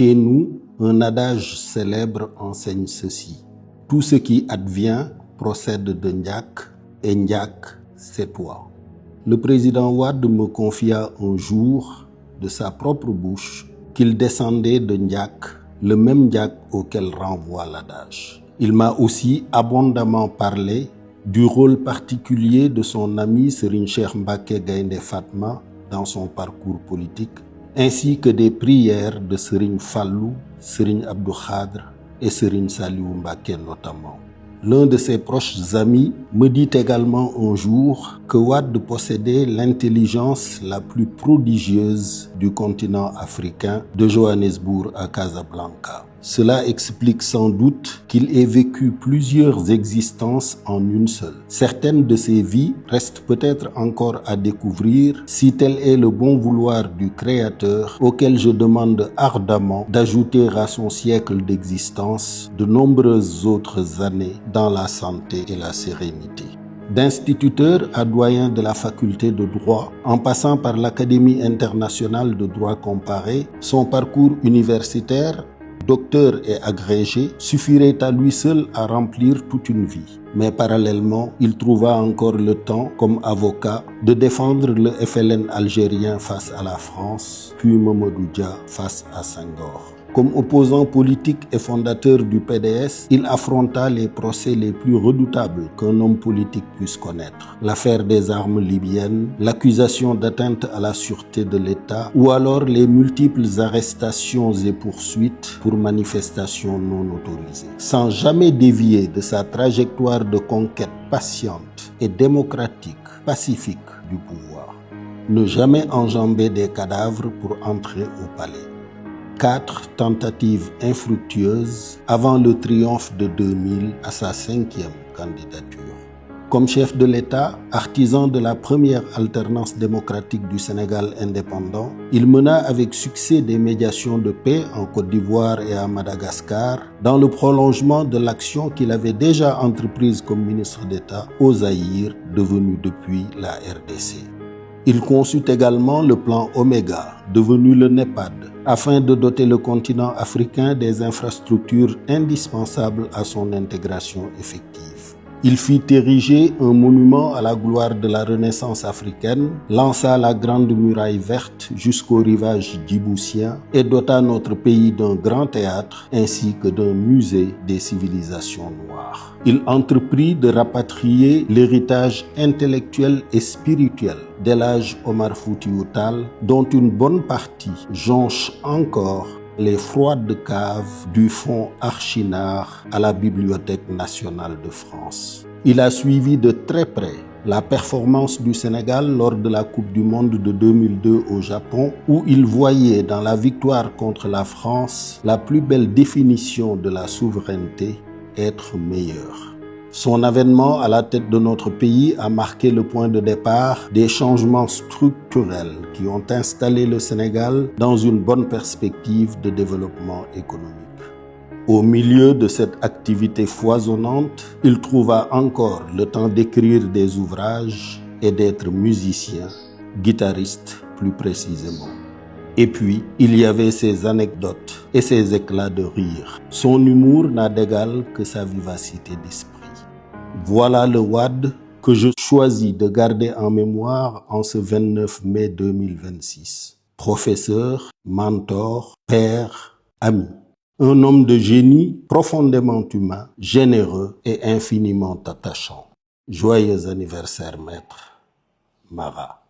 Chez nous, un adage célèbre enseigne ceci. Tout ce qui advient procède de Ndiak, et Ndiak, c'est toi. Le président Wade me confia un jour, de sa propre bouche, qu'il descendait de Ndiak, le même Ndiak auquel renvoie l'adage. Il m'a aussi abondamment parlé du rôle particulier de son ami Serigne Cheikh Mbacké Gaïndé Fatma dans son parcours politique, ainsi que des prières de Serigne Fallou, Serigne Abdou Khadre et Serigne Saliou Mbacké notamment. L'un de ses proches amis me dit également un jour que Wade possédait l'intelligence la plus prodigieuse du continent africain, de Johannesburg à Casablanca. Cela explique sans doute qu'il ait vécu plusieurs existences en une seule. Certaines de ses vies restent peut-être encore à découvrir si tel est le bon vouloir du Créateur, auquel je demande ardemment d'ajouter à son siècle d'existence de nombreuses autres années dans la santé et la sérénité. D'instituteur à doyen de la faculté de droit, en passant par l'Académie internationale de droit comparé, son parcours universitaire, docteur et agrégé, suffirait à lui seul à remplir toute une vie. Mais parallèlement, il trouva encore le temps, comme avocat, de défendre le FLN algérien face à la France, puis Mamadou Dia face à Senghor. Comme opposant politique et fondateur du PDS, il affronta les procès les plus redoutables qu'un homme politique puisse connaître. L'affaire des armes libyennes, l'accusation d'atteinte à la sûreté de l'État ou alors les multiples arrestations et poursuites pour manifestations non autorisées. Sans jamais dévier de sa trajectoire de conquête patiente et démocratique, pacifique du pouvoir. Ne jamais enjamber des cadavres pour entrer au palais. 4 tentatives infructueuses avant le triomphe de 2000 à sa 5e candidature. Comme chef de l'État, artisan de la première alternance démocratique du Sénégal indépendant, il mena avec succès des médiations de paix en Côte d'Ivoire et à Madagascar, dans le prolongement de l'action qu'il avait déjà entreprise comme ministre d'État au Zaïre, devenu depuis la RDC. Il conçut également le plan Oméga, devenu le NEPAD, afin de doter le continent africain des infrastructures indispensables à son intégration effective. Il fit ériger un monument à la gloire de la Renaissance africaine, lança la Grande Muraille verte jusqu'au rivage djiboutien et dota notre pays d'un grand théâtre ainsi que d'un musée des civilisations noires. Il entreprit de rapatrier l'héritage intellectuel et spirituel d'El Hadj Omar Foutiyou Tall, dont une bonne partie jonche encore les froides caves du fonds Archinard à la Bibliothèque nationale de France. Il a suivi de très près la performance du Sénégal lors de la Coupe du Monde de 2002 au Japon, où il voyait dans la victoire contre la France la plus belle définition de la souveraineté, être meilleur. Son avènement à la tête de notre pays a marqué le point de départ des changements structurels qui ont installé le Sénégal dans une bonne perspective de développement économique. Au milieu de cette activité foisonnante, il trouva encore le temps d'écrire des ouvrages et d'être musicien, guitariste plus précisément. Et puis, il y avait ses anecdotes et ses éclats de rire. Son humour n'a d'égal que sa vivacité d'esprit. Voilà le Wade que je choisis de garder en mémoire en ce 29 mai 2026. Professeur, mentor, père, ami. Un homme de génie profondément humain, généreux et infiniment attachant. Joyeux anniversaire, maître Mara.